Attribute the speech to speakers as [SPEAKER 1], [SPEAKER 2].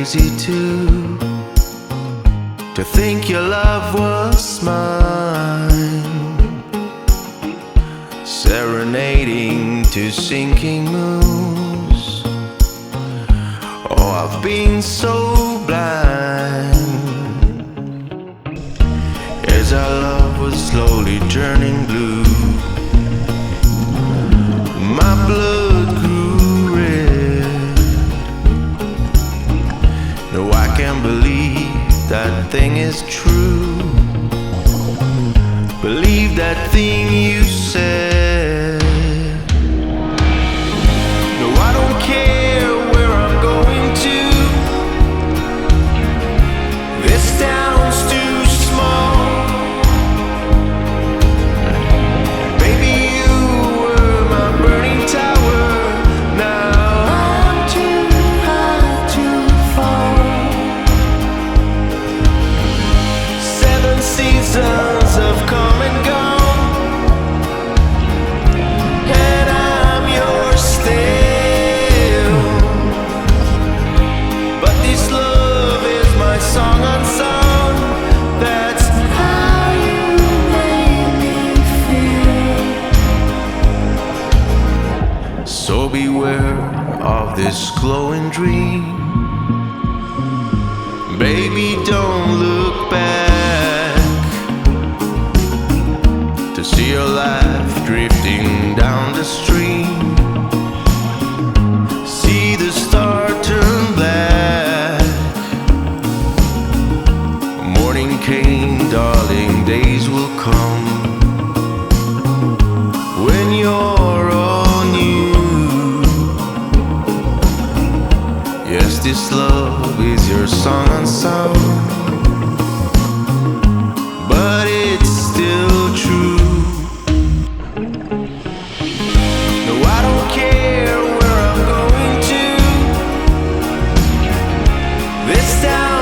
[SPEAKER 1] crazy too, to think your love was mine, serenading to sinking moons. Oh, I've been so blind as our love was slowly turning blue. My blood grew red. No, I can't believe that thing is true. Believe that thing you said. No, I don't care where I'm going to. This town's too small. Baby, you were my burning tower. Now I'm too high to fall. 7 seasons have come and gone, and I'm yours still. But this love is my song unsung. That's how you make me feel. So beware of this glowing dream. Baby, don't look back to see your life drifting down the stream. See the star turn black. Morning came, darling, days will come when you're all new. Yes, this love is your song unsung, but it's still true. No, I don't care where I'm going to. This town